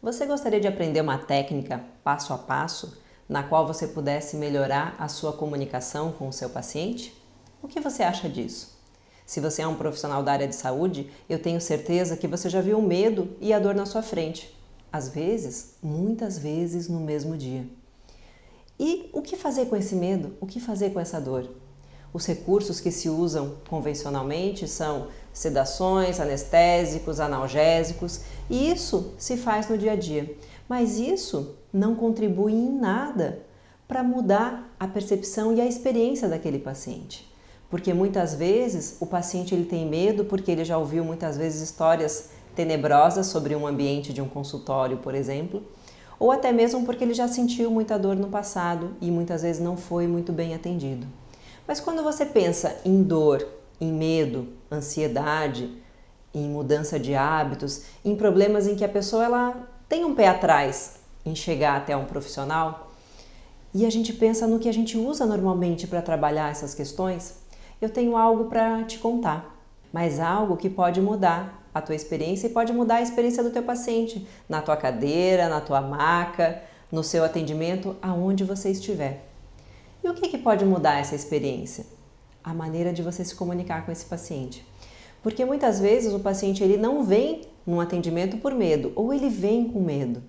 Você gostaria de aprender uma técnica passo a passo na qual você pudesse melhorar a sua comunicação com o seu paciente? O que você acha disso? Se você é um profissional da área de saúde, eu tenho certeza que você já viu o medo e a dor na sua frente. Às vezes, muitas vezes no mesmo dia. E o que fazer com esse medo? O que fazer com essa dor? Os recursos que se usam convencionalmente são sedações, anestésicos, analgésicos, e isso se faz no dia a dia. Mas isso não contribui em nada para mudar a percepção e a experiência daquele paciente. Porque muitas vezes o paciente ele tem medo porque ele já ouviu muitas vezes histórias tenebrosas sobre um ambiente de um consultório, por exemplo, ou até mesmo porque ele já sentiu muita dor no passado e muitas vezes não foi muito bem atendido. Mas quando você pensa em dor, em medo, ansiedade, em mudança de hábitos, em problemas em que a pessoa ela tem um pé atrás em chegar até um profissional, e a gente pensa no que a gente usa normalmente para trabalhar essas questões, eu tenho algo para te contar, mas algo que pode mudar a tua experiência e pode mudar a experiência do teu paciente, na tua cadeira, na tua maca, no seu atendimento, aonde você estiver. E o que pode mudar essa experiência? A maneira de você se comunicar com esse paciente. Porque muitas vezes o paciente ele não vem num atendimento por medo, ou ele vem com medo.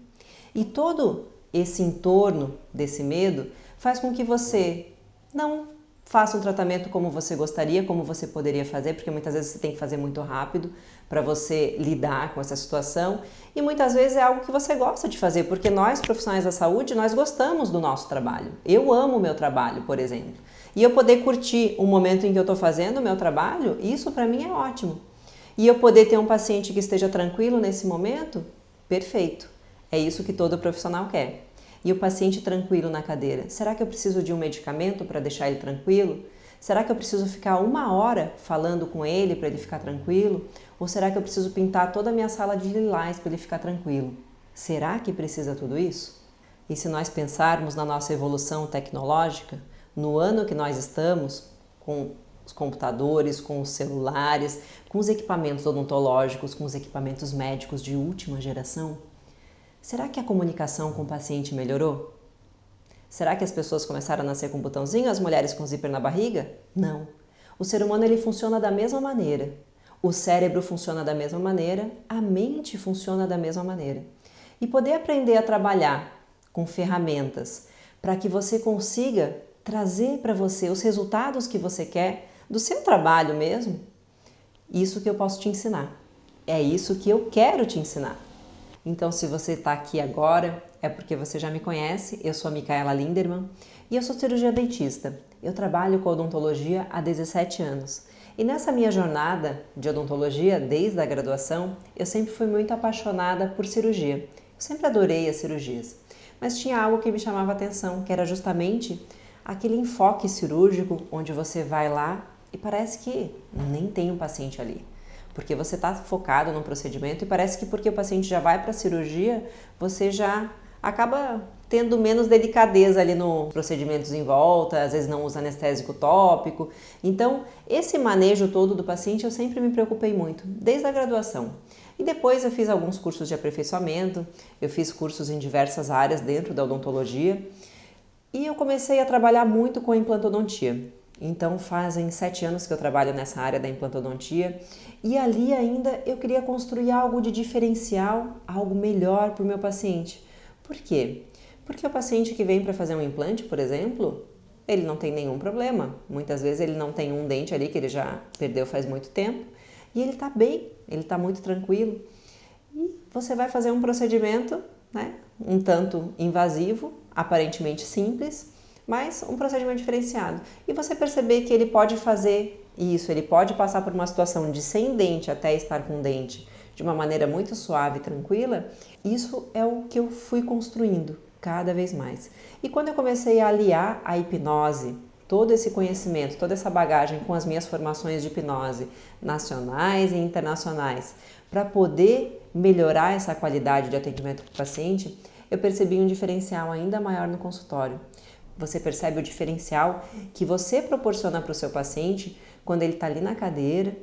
E todo esse entorno desse medo faz com que você não faça um tratamento como você gostaria, como você poderia fazer, porque muitas vezes você tem que fazer muito rápido para você lidar com essa situação e muitas vezes é algo que você gosta de fazer, porque nós profissionais da saúde, nós gostamos do nosso trabalho. Eu amo o meu trabalho, por exemplo. E eu poder curtir o momento em que eu estou fazendo o meu trabalho, isso para mim é ótimo. E eu poder ter um paciente que esteja tranquilo nesse momento, perfeito. É isso que todo profissional quer. E o paciente tranquilo na cadeira, será que eu preciso de um medicamento para deixar ele tranquilo? Será que eu preciso ficar 1 hora falando com ele para ele ficar tranquilo? Ou será que eu preciso pintar toda a minha sala de lilás para ele ficar tranquilo? Será que precisa tudo isso? E se nós pensarmos na nossa evolução tecnológica, no ano que nós estamos, com os computadores, com os celulares, com os equipamentos odontológicos, com os equipamentos médicos de última geração, será que a comunicação com o paciente melhorou? Será que as pessoas começaram a nascer com um botãozinho, as mulheres com zíper na barriga? Não. O ser humano ele funciona da mesma maneira. O cérebro funciona da mesma maneira, a mente funciona da mesma maneira. E poder aprender a trabalhar com ferramentas para que você consiga trazer para você os resultados que você quer do seu trabalho mesmo, isso que eu posso te ensinar. É isso que eu quero te ensinar. Então, se você está aqui agora, é porque você já me conhece. Eu sou a Micaela Linderman e eu sou cirurgia dentista. Eu trabalho com odontologia há 17 anos. E nessa minha jornada de odontologia, desde a graduação, eu sempre fui muito apaixonada por cirurgia. Eu sempre adorei as cirurgias. Mas tinha algo que me chamava a atenção, que era justamente aquele enfoque cirúrgico onde você vai lá e parece que nem tem um paciente ali. Porque você está focado no procedimento e parece que porque o paciente já vai para a cirurgia, você já acaba tendo menos delicadeza ali nos procedimentos em volta, às vezes não usa anestésico tópico. Então, esse manejo todo do paciente eu sempre me preocupei muito, desde a graduação. E depois eu fiz alguns cursos de aperfeiçoamento, eu fiz cursos em diversas áreas dentro da odontologia e eu comecei a trabalhar muito com implantodontia. Então fazem 7 anos que eu trabalho nessa área da implantodontia e ali ainda eu queria construir algo de diferencial, algo melhor para o meu paciente. Por quê? Porque o paciente que vem para fazer um implante, por exemplo, ele não tem nenhum problema. Muitas vezes ele não tem um dente ali que ele já perdeu faz muito tempo e ele está bem, ele está muito tranquilo. E você vai fazer um procedimento, né, um tanto invasivo, aparentemente simples, mas um procedimento diferenciado. E você perceber que ele pode fazer isso, ele pode passar por uma situação de sem dente até estar com dente de uma maneira muito suave e tranquila, isso é o que eu fui construindo cada vez mais. E quando eu comecei a aliar a hipnose, todo esse conhecimento, toda essa bagagem com as minhas formações de hipnose nacionais e internacionais, para poder melhorar essa qualidade de atendimento para o paciente, eu percebi um diferencial ainda maior no consultório. Você percebe o diferencial que você proporciona para o seu paciente quando ele está ali na cadeira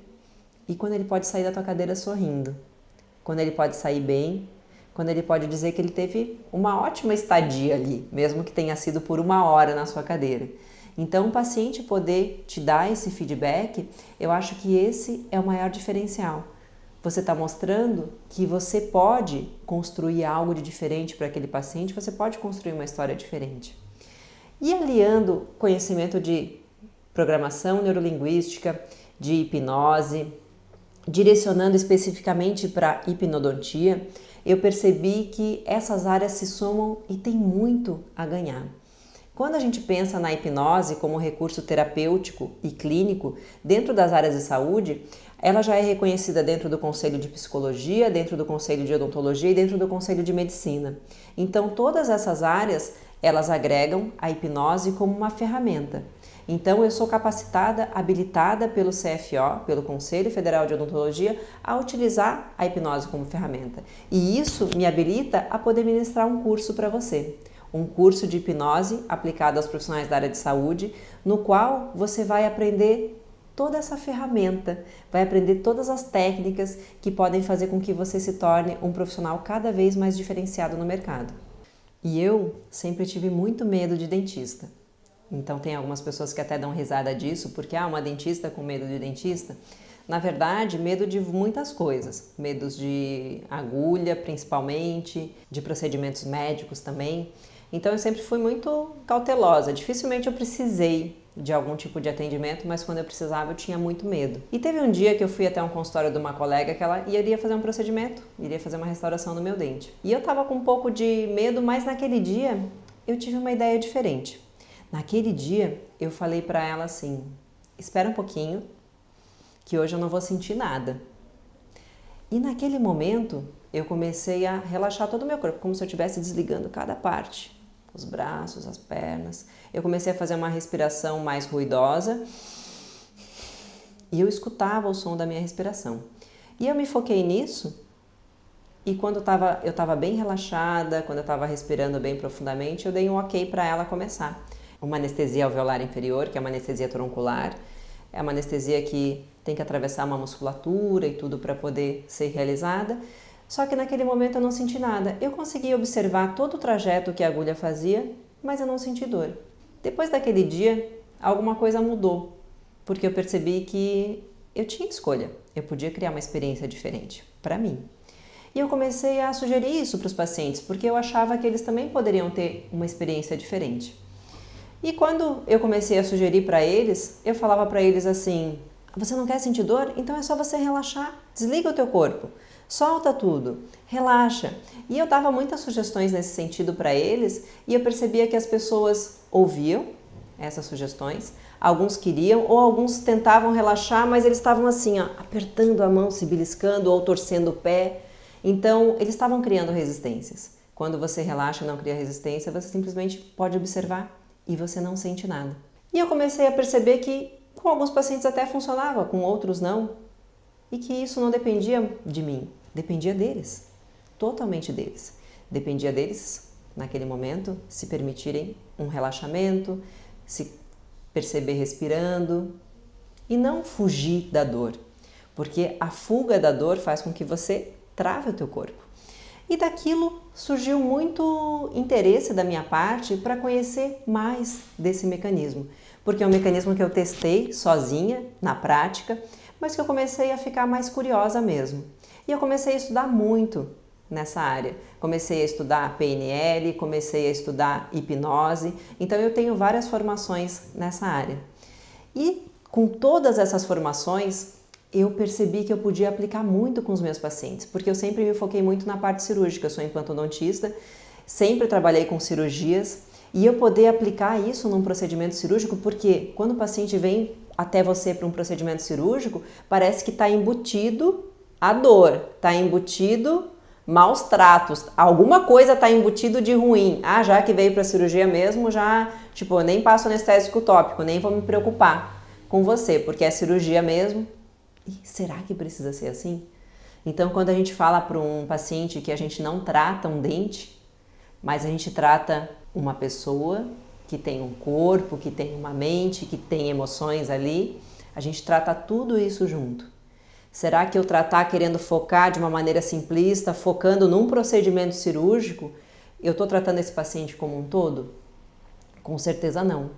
e quando ele pode sair da tua cadeira sorrindo, quando ele pode sair bem, quando ele pode dizer que ele teve uma ótima estadia ali, mesmo que tenha sido por 1 hora na sua cadeira. Então, o paciente poder te dar esse feedback, eu acho que esse é o maior diferencial. Você está mostrando que você pode construir algo de diferente para aquele paciente, você pode construir uma história diferente. E aliando conhecimento de programação neurolinguística, de hipnose, direcionando especificamente para hipnodontia, eu percebi que essas áreas se somam e tem muito a ganhar. Quando a gente pensa na hipnose como recurso terapêutico e clínico dentro das áreas de saúde, ela já é reconhecida dentro do Conselho de Psicologia, dentro do Conselho de Odontologia e dentro do Conselho de Medicina. Então, todas essas áreas, elas agregam a hipnose como uma ferramenta. Então, eu sou capacitada, habilitada pelo CFO, pelo Conselho Federal de Odontologia, a utilizar a hipnose como ferramenta. E isso me habilita a poder ministrar um curso para você. Um curso de hipnose aplicado aos profissionais da área de saúde, no qual você vai aprender toda essa ferramenta, vai aprender todas as técnicas que podem fazer com que você se torne um profissional cada vez mais diferenciado no mercado. E eu sempre tive muito medo de dentista. Então tem algumas pessoas que até dão risada disso, porque uma dentista com medo de dentista. Na verdade, medo de muitas coisas. Medos de agulha, principalmente, de procedimentos médicos também. Então eu sempre fui muito cautelosa. Dificilmente eu precisei de algum tipo de atendimento, mas quando eu precisava eu tinha muito medo. E teve um dia que eu fui até um consultório de uma colega que ela iria fazer um procedimento, iria fazer uma restauração no meu dente. E eu tava com um pouco de medo, mas naquele dia eu tive uma ideia diferente. Naquele dia eu falei para ela assim: espera um pouquinho, que hoje eu não vou sentir nada. E naquele momento eu comecei a relaxar todo o meu corpo, como se eu estivesse desligando cada parte. Os braços, as pernas. Eu comecei a fazer uma respiração mais ruidosa e eu escutava o som da minha respiração. E eu me foquei nisso e quando eu estava bem relaxada, quando eu estava respirando bem profundamente, eu dei um ok para ela começar. Uma anestesia alveolar inferior, que é uma anestesia troncular. É uma anestesia que tem que atravessar uma musculatura e tudo para poder ser realizada. Só que naquele momento eu não senti nada. Eu consegui observar todo o trajeto que a agulha fazia, mas eu não senti dor. Depois daquele dia, alguma coisa mudou, porque eu percebi que eu tinha escolha. Eu podia criar uma experiência diferente para mim. E eu comecei a sugerir isso para os pacientes, porque eu achava que eles também poderiam ter uma experiência diferente. E quando eu comecei a sugerir para eles, eu falava para eles assim: você não quer sentir dor? Então é só você relaxar, desliga o teu corpo, solta tudo, relaxa. E eu dava muitas sugestões nesse sentido para eles e eu percebia que as pessoas ouviam essas sugestões, alguns queriam ou alguns tentavam relaxar, mas eles estavam assim, apertando a mão, se beliscando ou torcendo o pé. Então eles estavam criando resistências. Quando você relaxa e não cria resistência, você simplesmente pode observar e você não sente nada. E eu comecei a perceber que com alguns pacientes até funcionava, com outros não, e que isso não dependia de mim, dependia deles, totalmente deles. Dependia deles, naquele momento, se permitirem um relaxamento, se perceber respirando e não fugir da dor, porque a fuga da dor faz com que você trave o teu corpo. E daquilo surgiu muito interesse da minha parte para conhecer mais desse mecanismo, porque é um mecanismo que eu testei sozinha, na prática, mas que eu comecei a ficar mais curiosa mesmo. E eu comecei a estudar muito nessa área. Comecei a estudar PNL, comecei a estudar hipnose, então eu tenho várias formações nessa área. E com todas essas formações, eu percebi que eu podia aplicar muito com os meus pacientes, porque eu sempre me foquei muito na parte cirúrgica, eu sou implantodontista, sempre trabalhei com cirurgias e eu poder aplicar isso num procedimento cirúrgico, porque quando o paciente vem até você para um procedimento cirúrgico, parece que está embutido a dor, está embutido maus tratos, alguma coisa está embutido de ruim. Já que veio para a cirurgia mesmo, já, eu nem passo anestésico tópico, nem vou me preocupar com você, porque é cirurgia mesmo. E será que precisa ser assim? Então, quando a gente fala para um paciente que a gente não trata um dente, mas a gente trata uma pessoa que tem um corpo, que tem uma mente, que tem emoções ali, a gente trata tudo isso junto. Será que eu tratar querendo focar de uma maneira simplista, focando num procedimento cirúrgico, eu estou tratando esse paciente como um todo? Com certeza não.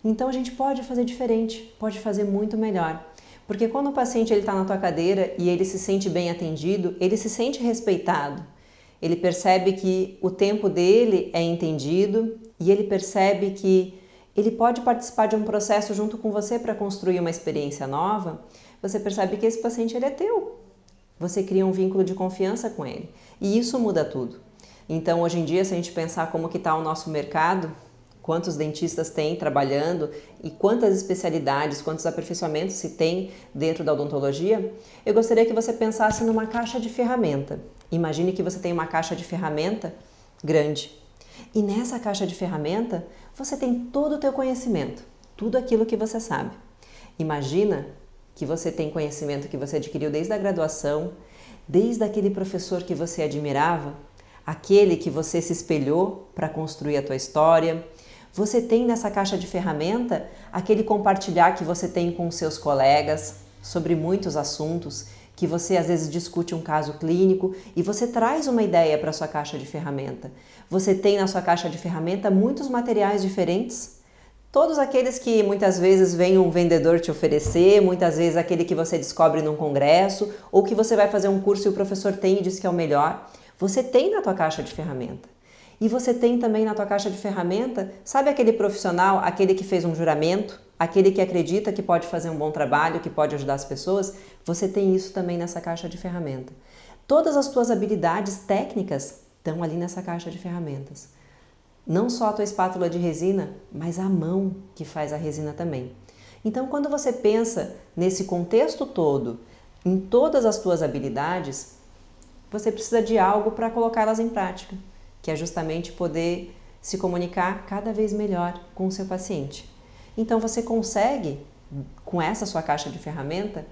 Então a gente pode fazer diferente, pode fazer muito melhor. Porque quando o paciente está na tua cadeira e ele se sente bem atendido, ele se sente respeitado. Ele percebe que o tempo dele é entendido e ele percebe que ele pode participar de um processo junto com você para construir uma experiência nova. Você percebe que esse paciente ele é teu. Você cria um vínculo de confiança com ele. E isso muda tudo. Então, hoje em dia, se a gente pensar como que está o nosso mercado, quantos dentistas tem trabalhando e quantas especialidades, quantos aperfeiçoamentos se tem dentro da odontologia, eu gostaria que você pensasse numa caixa de ferramenta. Imagine que você tem uma caixa de ferramenta grande. E nessa caixa de ferramenta, você tem todo o teu conhecimento, tudo aquilo que você sabe. Imagina que você tem conhecimento que você adquiriu desde a graduação, desde aquele professor que você admirava, aquele que você se espelhou para construir a tua história. Você tem nessa caixa de ferramenta aquele compartilhar que você tem com seus colegas sobre muitos assuntos, que você às vezes discute um caso clínico e você traz uma ideia para a sua caixa de ferramenta. Você tem na sua caixa de ferramenta muitos materiais diferentes, todos aqueles que muitas vezes vem um vendedor te oferecer, muitas vezes aquele que você descobre num congresso, ou que você vai fazer um curso e o professor tem e diz que é o melhor. Você tem na tua caixa de ferramenta. E você tem também na tua caixa de ferramenta, sabe aquele profissional, aquele que fez um juramento, aquele que acredita que pode fazer um bom trabalho, que pode ajudar as pessoas? Você tem isso também nessa caixa de ferramenta. Todas as tuas habilidades técnicas estão ali nessa caixa de ferramentas. Não só a tua espátula de resina, mas a mão que faz a resina também. Então, quando você pensa nesse contexto todo, em todas as tuas habilidades, você precisa de algo para colocá-las em prática, que é justamente poder se comunicar cada vez melhor com o seu paciente. Então, você consegue, com essa sua caixa de ferramenta,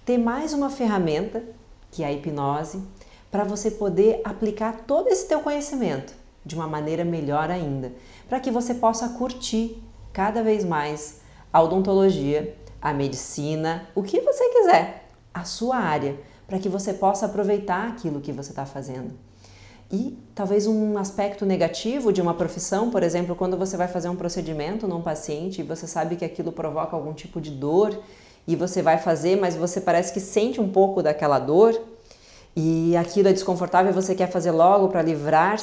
ter mais uma ferramenta, que é a hipnose, para você poder aplicar todo esse teu conhecimento de uma maneira melhor ainda, para que você possa curtir cada vez mais a odontologia, a medicina, o que você quiser, a sua área, para que você possa aproveitar aquilo que você está fazendo. E talvez um aspecto negativo de uma profissão, por exemplo, quando você vai fazer um procedimento num paciente e você sabe que aquilo provoca algum tipo de dor e você vai fazer, mas você parece que sente um pouco daquela dor e aquilo é desconfortável e você quer fazer logo para livrar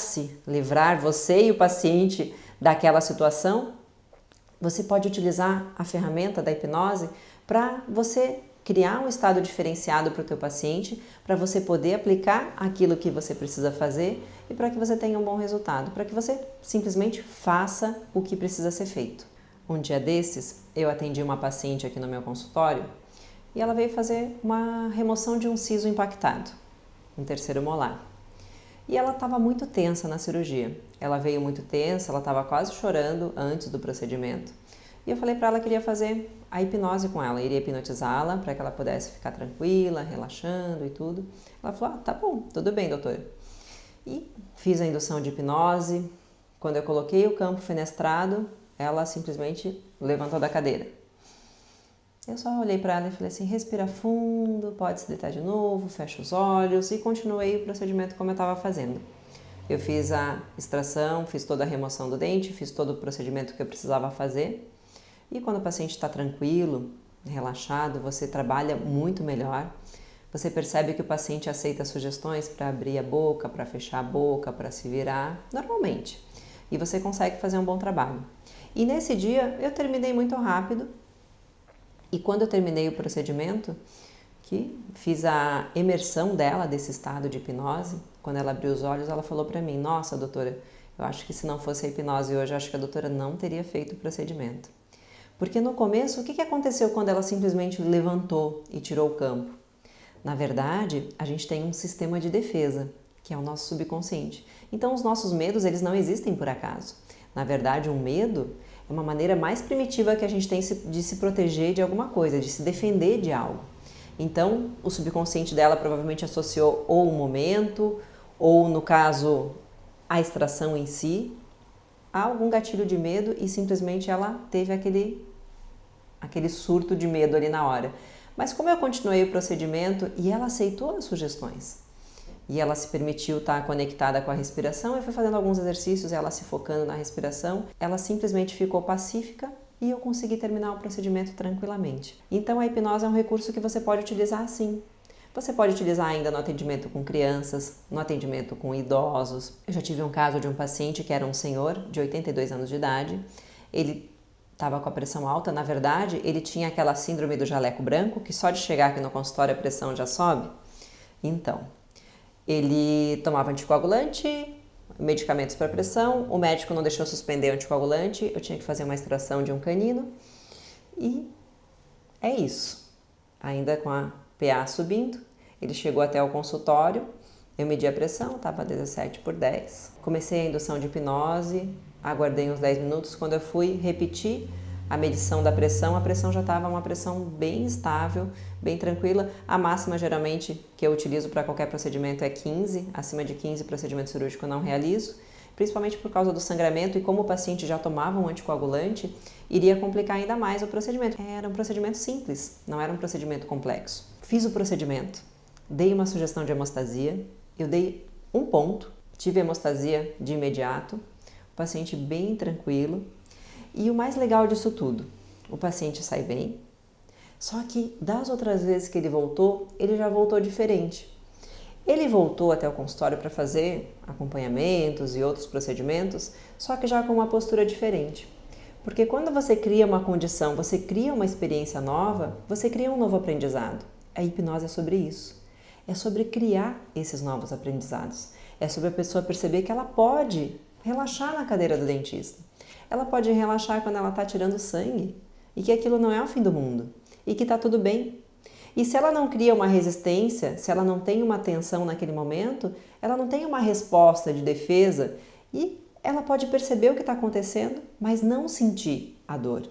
você e o paciente daquela situação, você pode utilizar a ferramenta da hipnose para você criar um estado diferenciado para o teu paciente, para você poder aplicar aquilo que você precisa fazer e para que você tenha um bom resultado, para que você simplesmente faça o que precisa ser feito. Um dia desses, eu atendi uma paciente aqui no meu consultório e ela veio fazer uma remoção de um siso impactado, um terceiro molar. E ela estava muito tensa na cirurgia. Ela veio muito tensa, ela estava quase chorando antes do procedimento. E eu falei para ela que iria fazer a hipnose com ela, iria hipnotizá-la para que ela pudesse ficar tranquila, relaxando e tudo. Ela falou, tá bom, tudo bem, doutora. E fiz a indução de hipnose. Quando eu coloquei o campo fenestrado, ela simplesmente levantou da cadeira. Eu só olhei para ela e falei assim, respira fundo, pode se deitar de novo, fecha os olhos e continuei o procedimento como eu estava fazendo. Eu fiz a extração, fiz toda a remoção do dente, fiz todo o procedimento que eu precisava fazer. E quando o paciente está tranquilo, relaxado, você trabalha muito melhor. Você percebe que o paciente aceita sugestões para abrir a boca, para fechar a boca, para se virar, normalmente. E você consegue fazer um bom trabalho. E nesse dia eu terminei muito rápido. E quando eu terminei o procedimento, que fiz a imersão dela desse estado de hipnose, quando ela abriu os olhos, ela falou para mim, nossa, doutora, eu acho que se não fosse a hipnose hoje, eu acho que a doutora não teria feito o procedimento. Porque no começo, o que aconteceu quando ela simplesmente levantou e tirou o campo? Na verdade, a gente tem um sistema de defesa, que é o nosso subconsciente. Então, os nossos medos, eles não existem por acaso. Na verdade, um medo é uma maneira mais primitiva que a gente tem de se proteger de alguma coisa, de se defender de algo. Então, o subconsciente dela provavelmente associou ou o momento, ou no caso, a extração em si, a algum gatilho de medo e simplesmente ela teve aquele surto de medo ali na hora. Mas como eu continuei o procedimento e ela aceitou as sugestões, e ela se permitiu estar conectada com a respiração, eu fui fazendo alguns exercícios, ela se focando na respiração, ela simplesmente ficou pacífica e eu consegui terminar o procedimento tranquilamente. Então a hipnose é um recurso que você pode utilizar sim. Você pode utilizar ainda no atendimento com crianças, no atendimento com idosos. Eu já tive um caso de um paciente que era um senhor de 82 anos de idade. Ele estava com a pressão alta, na verdade, ele tinha aquela síndrome do jaleco branco, que só de chegar aqui no consultório a pressão já sobe. Então, ele tomava anticoagulante, medicamentos para pressão, o médico não deixou suspender o anticoagulante, eu tinha que fazer uma extração de um canino e é isso. Ainda com a PA subindo, ele chegou até o consultório, eu medi a pressão, estava 17/10. Comecei a indução de hipnose, aguardei uns 10 minutos, quando eu fui repetir a medição da pressão, a pressão já estava uma pressão bem estável, bem tranquila. A máxima geralmente que eu utilizo para qualquer procedimento é 15, acima de 15 procedimento cirúrgico eu não realizo, principalmente por causa do sangramento e como o paciente já tomava um anticoagulante, iria complicar ainda mais o procedimento. Era um procedimento simples, não era um procedimento complexo. Fiz o procedimento, dei uma sugestão de hemostasia, eu dei um ponto, tive hemostasia de imediato, o paciente bem tranquilo. E o mais legal disso tudo, o paciente sai bem, só que das outras vezes que ele voltou, ele já voltou diferente. Ele voltou até o consultório para fazer acompanhamentos e outros procedimentos, só que já com uma postura diferente. Porque quando você cria uma condição, você cria uma experiência nova, você cria um novo aprendizado. A hipnose é sobre isso. É sobre criar esses novos aprendizados. É sobre a pessoa perceber que ela pode relaxar na cadeira do dentista. Ela pode relaxar quando ela está tirando sangue e que aquilo não é o fim do mundo e que está tudo bem. E se ela não cria uma resistência, se ela não tem uma tensão naquele momento, ela não tem uma resposta de defesa e ela pode perceber o que está acontecendo, mas não sentir a dor.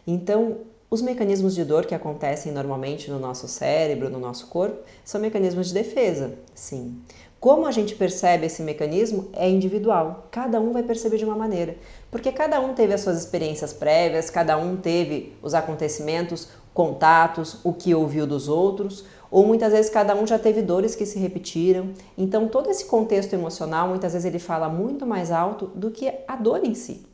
Então, os mecanismos de dor que acontecem normalmente no nosso cérebro, no nosso corpo, são mecanismos de defesa, sim. Como a gente percebe esse mecanismo é individual, cada um vai perceber de uma maneira, porque cada um teve as suas experiências prévias, cada um teve os acontecimentos, contatos, o que ouviu dos outros, ou muitas vezes cada um já teve dores que se repetiram. Então todo esse contexto emocional, muitas vezes ele fala muito mais alto do que a dor em si.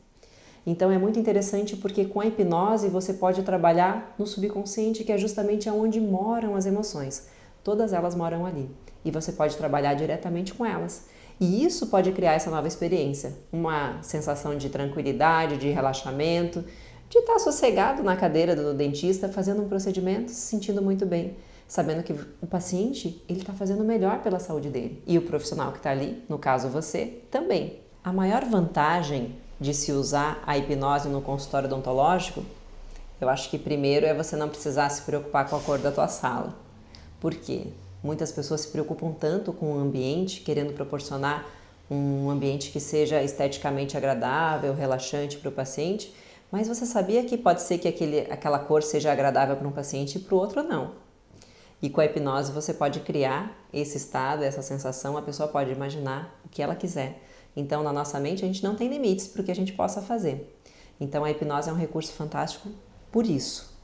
Então é muito interessante porque com a hipnose você pode trabalhar no subconsciente, que é justamente onde moram as emoções. Todas elas moram ali e você pode trabalhar diretamente com elas. E isso pode criar essa nova experiência, uma sensação de tranquilidade, de relaxamento, de estar sossegado na cadeira do dentista fazendo um procedimento, se sentindo muito bem, sabendo que o paciente ele está fazendo o melhor pela saúde dele e o profissional que está ali, no caso você, também. A maior vantagem de se usar a hipnose no consultório odontológico, eu acho que primeiro é você não precisar se preocupar com a cor da tua sala. Por quê? Muitas pessoas se preocupam tanto com o ambiente, querendo proporcionar um ambiente que seja esteticamente agradável, relaxante para o paciente, mas você sabia que pode ser que aquela cor seja agradável para um paciente e para o outro não. E com a hipnose você pode criar esse estado, essa sensação, a pessoa pode imaginar o que ela quiser. Então, na nossa mente, a gente não tem limites para o que a gente possa fazer. Então, a hipnose é um recurso fantástico por isso.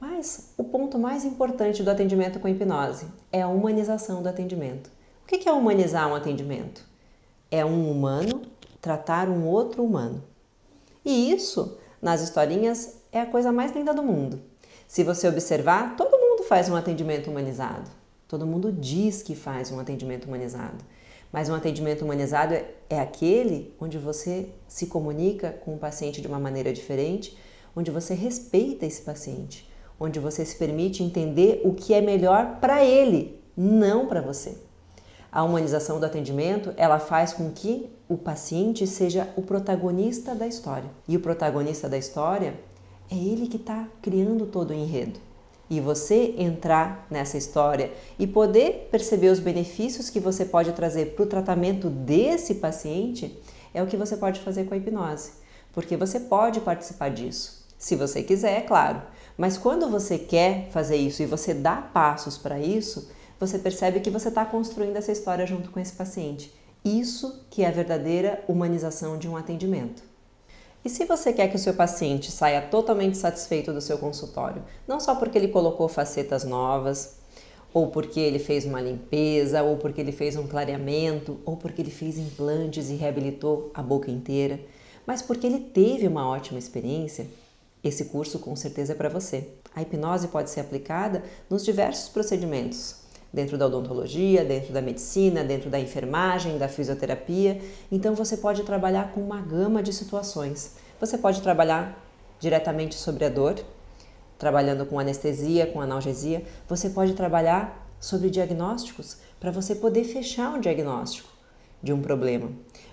Mas o ponto mais importante do atendimento com hipnose é a humanização do atendimento. O que é humanizar um atendimento? É um humano tratar um outro humano. E isso, nas historinhas, é a coisa mais linda do mundo. Se você observar, todo mundo faz um atendimento humanizado. Todo mundo diz que faz um atendimento humanizado. Mas um atendimento humanizado é aquele onde você se comunica com o paciente de uma maneira diferente, onde você respeita esse paciente, onde você se permite entender o que é melhor para ele, não para você. A humanização do atendimento, ela faz com que o paciente seja o protagonista da história. E o protagonista da história é ele que está criando todo o enredo. E você entrar nessa história e poder perceber os benefícios que você pode trazer para o tratamento desse paciente é o que você pode fazer com a hipnose. Porque você pode participar disso, se você quiser, é claro. Mas quando você quer fazer isso e você dá passos para isso, você percebe que você está construindo essa história junto com esse paciente. Isso que é a verdadeira humanização de um atendimento. E se você quer que o seu paciente saia totalmente satisfeito do seu consultório, não só porque ele colocou facetas novas, ou porque ele fez uma limpeza, ou porque ele fez um clareamento, ou porque ele fez implantes e reabilitou a boca inteira, mas porque ele teve uma ótima experiência, esse curso com certeza é para você. A hipnose pode ser aplicada nos diversos procedimentos, dentro da odontologia, dentro da medicina, dentro da enfermagem, da fisioterapia. Então você pode trabalhar com uma gama de situações. Você pode trabalhar diretamente sobre a dor, trabalhando com anestesia, com analgesia. Você pode trabalhar sobre diagnósticos, para você poder fechar um diagnóstico de um problema.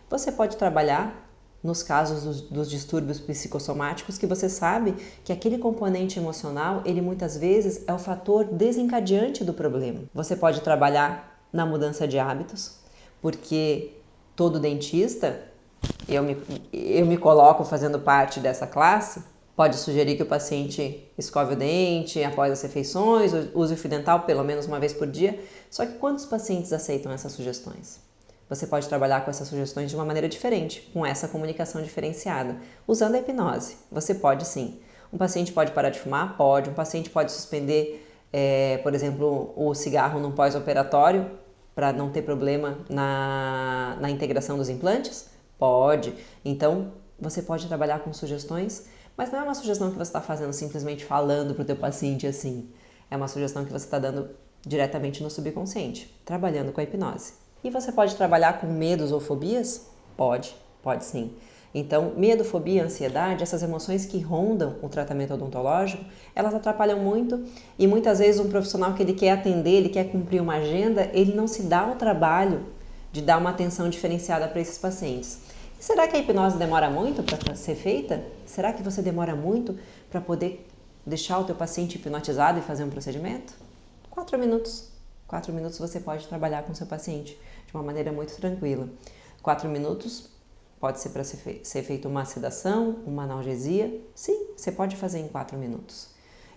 Você pode trabalhar nos casos dos distúrbios psicossomáticos, que você sabe que aquele componente emocional, ele muitas vezes é o fator desencadeante do problema. Você pode trabalhar na mudança de hábitos, porque todo dentista, eu me coloco fazendo parte dessa classe, pode sugerir que o paciente escove o dente após as refeições, use o fio dental pelo menos uma vez por dia. Só que quantos pacientes aceitam essas sugestões? Você pode trabalhar com essas sugestões de uma maneira diferente, com essa comunicação diferenciada, usando a hipnose. Você pode sim. Um paciente pode parar de fumar? Pode. Um paciente pode suspender, por exemplo, o cigarro no pós-operatório para não ter problema na integração dos implantes? Pode. Então, você pode trabalhar com sugestões, mas não é uma sugestão que você está fazendo simplesmente falando para o teu paciente assim. É uma sugestão que você está dando diretamente no subconsciente, trabalhando com a hipnose. E você pode trabalhar com medos ou fobias? Pode sim. Então, medo, fobia, ansiedade, essas emoções que rondam o tratamento odontológico, elas atrapalham muito e muitas vezes um profissional que ele quer atender, ele quer cumprir uma agenda, ele não se dá o trabalho de dar uma atenção diferenciada para esses pacientes. E será que a hipnose demora muito para ser feita? Será que você demora muito para poder deixar o teu paciente hipnotizado e fazer um procedimento? 4 minutos. 4 minutos você pode trabalhar com seu paciente de uma maneira muito tranquila. 4 minutos pode ser para ser feita uma sedação, uma analgesia. Sim, você pode fazer em 4 minutos.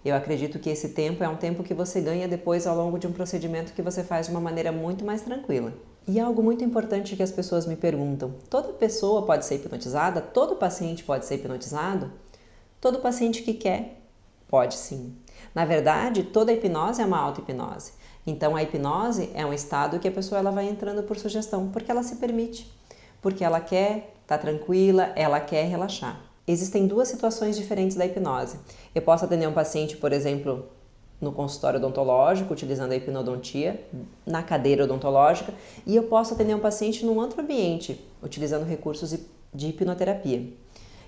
Eu acredito que esse tempo é um tempo que você ganha depois ao longo de um procedimento que você faz de uma maneira muito mais tranquila. E algo muito importante que as pessoas me perguntam: toda pessoa pode ser hipnotizada? Todo paciente pode ser hipnotizado? Todo paciente que quer, pode sim. Na verdade, toda hipnose é uma auto-hipnose. Então, a hipnose é um estado que a pessoa ela vai entrando por sugestão, porque ela se permite, porque ela quer estar tranquila, ela quer relaxar. Existem duas situações diferentes da hipnose. Eu posso atender um paciente, por exemplo, no consultório odontológico, utilizando a hipnodontia, na cadeira odontológica, e eu posso atender um paciente num outro ambiente, utilizando recursos de hipnoterapia.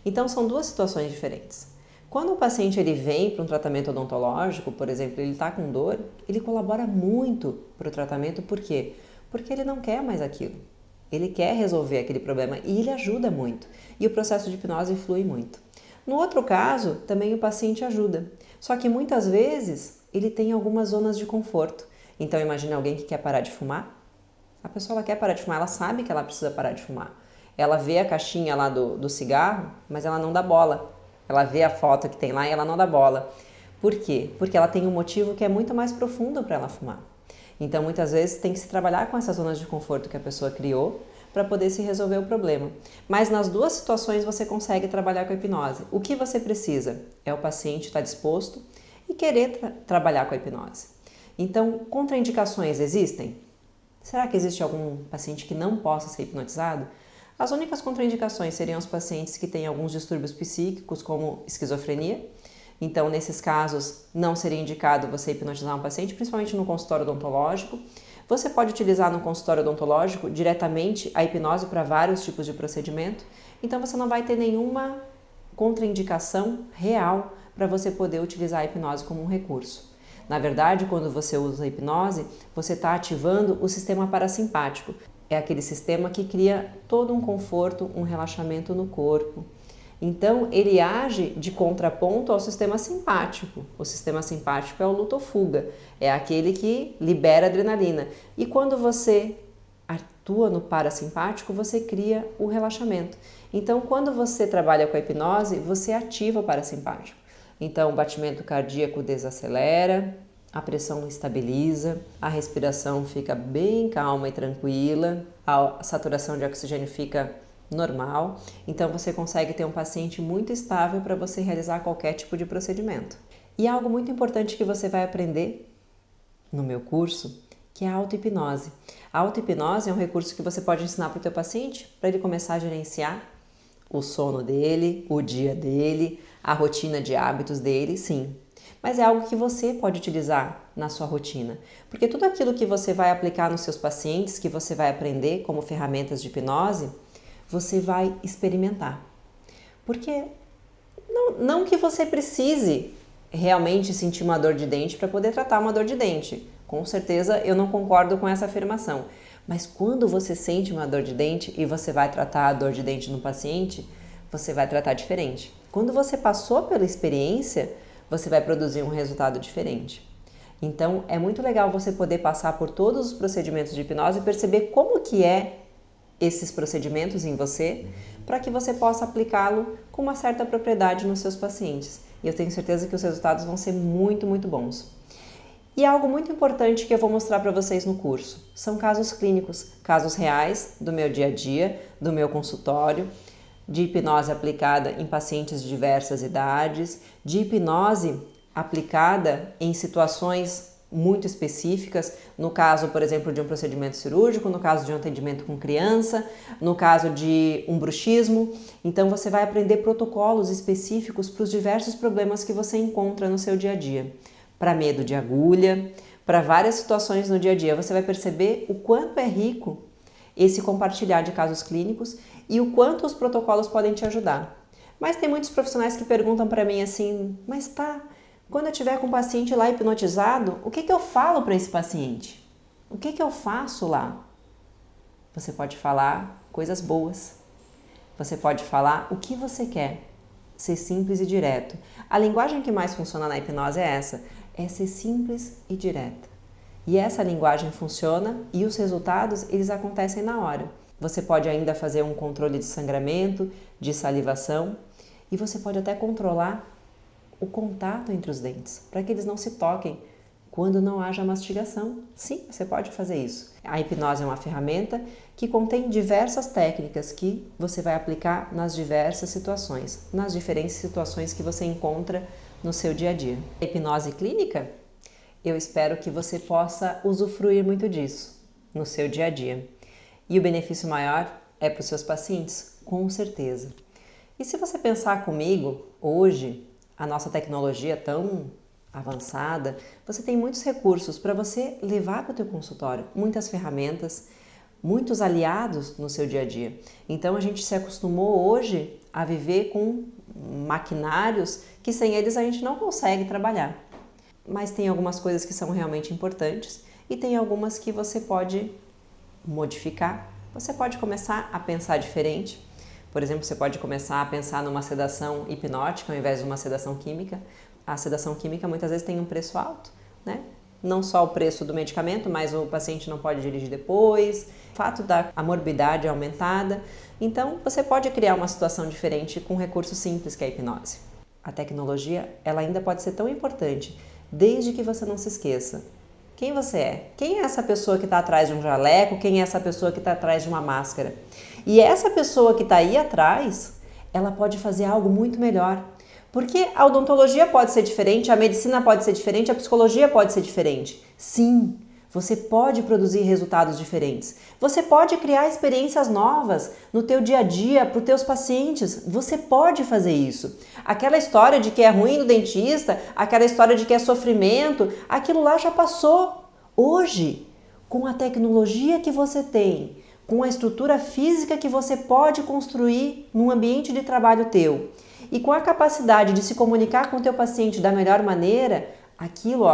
Então, são duas situações diferentes. Quando o paciente ele vem para um tratamento odontológico, por exemplo, ele está com dor, ele colabora muito para o tratamento, por quê? Porque ele não quer mais aquilo. Ele quer resolver aquele problema e ele ajuda muito. E o processo de hipnose flui muito. No outro caso, também o paciente ajuda. Só que muitas vezes ele tem algumas zonas de conforto. Então, imagine alguém que quer parar de fumar. A pessoa ela quer parar de fumar, ela sabe que ela precisa parar de fumar. Ela vê a caixinha lá do cigarro, mas ela não dá bola. Ela vê a foto que tem lá e ela não dá bola. Por quê? Porque ela tem um motivo que é muito mais profundo para ela fumar. Então, muitas vezes tem que se trabalhar com essas zonas de conforto que a pessoa criou para poder se resolver o problema. Mas nas duas situações você consegue trabalhar com a hipnose. O que você precisa é o paciente estar disposto e querer trabalhar com a hipnose. Então, contraindicações existem? Será que existe algum paciente que não possa ser hipnotizado? As únicas contraindicações seriam os pacientes que têm alguns distúrbios psíquicos, como esquizofrenia. Então, nesses casos, não seria indicado você hipnotizar um paciente, principalmente no consultório odontológico. Você pode utilizar no consultório odontológico diretamente a hipnose para vários tipos de procedimento. Então, você não vai ter nenhuma contraindicação real para você poder utilizar a hipnose como um recurso. Na verdade, quando você usa a hipnose, você está ativando o sistema parasimpático. É aquele sistema que cria todo um conforto, um relaxamento no corpo. Então, ele age de contraponto ao sistema simpático. O sistema simpático é o luta ou fuga, é aquele que libera adrenalina. E quando você atua no parasimpático, você cria o relaxamento. Então, quando você trabalha com a hipnose, você ativa o parasimpático. Então, o batimento cardíaco desacelera, a pressão estabiliza, a respiração fica bem calma e tranquila, a saturação de oxigênio fica normal, então você consegue ter um paciente muito estável para você realizar qualquer tipo de procedimento. E algo muito importante que você vai aprender no meu curso, que é a auto-hipnose. A auto-hipnose é um recurso que você pode ensinar para o teu paciente, para ele começar a gerenciar o sono dele, o dia dele, a rotina de hábitos dele, sim. Mas é algo que você pode utilizar na sua rotina, porque tudo aquilo que você vai aplicar nos seus pacientes, que você vai aprender como ferramentas de hipnose, você vai experimentar. Porque não que você precise realmente sentir uma dor de dente para poder tratar uma dor de dente. Com certeza eu não concordo com essa afirmação. Mas quando você sente uma dor de dente e você vai tratar a dor de dente no paciente, você vai tratar diferente. Quando você passou pela experiência, você vai produzir um resultado diferente. Então é muito legal você poder passar por todos os procedimentos de hipnose e perceber como que é esses procedimentos em você, para que você possa aplicá-lo com uma certa propriedade nos seus pacientes. E eu tenho certeza que os resultados vão ser muito, muito bons. E algo muito importante que eu vou mostrar para vocês no curso são casos clínicos, casos reais do meu dia a dia, do meu consultório, de hipnose aplicada em pacientes de diversas idades, de hipnose aplicada em situações muito específicas, no caso, por exemplo, de um procedimento cirúrgico, no caso de um atendimento com criança, no caso de um bruxismo. Então você vai aprender protocolos específicos para os diversos problemas que você encontra no seu dia a dia. Para medo de agulha, para várias situações no dia a dia. Você vai perceber o quanto é rico esse compartilhar de casos clínicos e o quanto os protocolos podem te ajudar. Mas tem muitos profissionais que perguntam para mim assim, mas tá, quando eu tiver com um paciente lá hipnotizado, o que eu falo para esse paciente? O que eu faço lá? Você pode falar coisas boas. Você pode falar o que você quer. Ser simples e direto. A linguagem que mais funciona na hipnose é essa. É ser simples e direta. E essa linguagem funciona e os resultados, eles acontecem na hora. Você pode ainda fazer um controle de sangramento, de salivação, e você pode até controlar o contato entre os dentes, para que eles não se toquem quando não haja mastigação. Sim, você pode fazer isso. A hipnose é uma ferramenta que contém diversas técnicas que você vai aplicar nas diversas situações, nas diferentes situações que você encontra no seu dia a dia. A hipnose clínica, eu espero que você possa usufruir muito disso no seu dia a dia. E o benefício maior é para os seus pacientes, com certeza. E se você pensar comigo, hoje, a nossa tecnologia tão avançada, você tem muitos recursos para você levar para o teu consultório, muitas ferramentas, muitos aliados no seu dia a dia. Então a gente se acostumou hoje a viver com maquinários que sem eles a gente não consegue trabalhar. Mas tem algumas coisas que são realmente importantes e tem algumas que você pode modificar. Você pode começar a pensar diferente. Por exemplo, você pode começar a pensar numa sedação hipnótica ao invés de uma sedação química. A sedação química muitas vezes tem um preço alto, né? Não só o preço do medicamento, mas o paciente não pode dirigir depois, o fato da morbidade aumentada. Então, você pode criar uma situação diferente com um recurso simples que é a hipnose. A tecnologia, ela ainda pode ser tão importante, desde que você não se esqueça quem você é. Quem é essa pessoa que está atrás de um jaleco? Quem é essa pessoa que está atrás de uma máscara? E essa pessoa que está aí atrás, ela pode fazer algo muito melhor. Porque a odontologia pode ser diferente, a medicina pode ser diferente, a psicologia pode ser diferente. Sim, você pode produzir resultados diferentes. Você pode criar experiências novas no teu dia a dia para os teus pacientes. Você pode fazer isso. Aquela história de que é ruim no dentista, aquela história de que é sofrimento, aquilo lá já passou. Hoje, com a tecnologia que você tem, com a estrutura física que você pode construir num ambiente de trabalho teu e com a capacidade de se comunicar com o teu paciente da melhor maneira, aquilo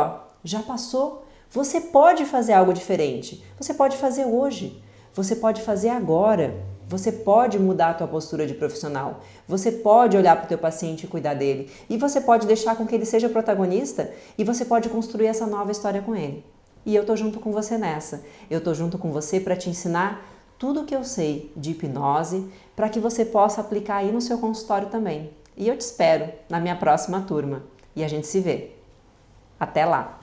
já passou. Você pode fazer algo diferente. Você pode fazer hoje. Você pode fazer agora. Você pode mudar a tua postura de profissional. Você pode olhar para o teu paciente e cuidar dele. E você pode deixar com que ele seja protagonista e você pode construir essa nova história com ele. E eu tô junto com você nessa. Eu tô junto com você para te ensinar tudo o que eu sei de hipnose para que você possa aplicar aí no seu consultório também. E eu te espero na minha próxima turma. E a gente se vê. Até lá!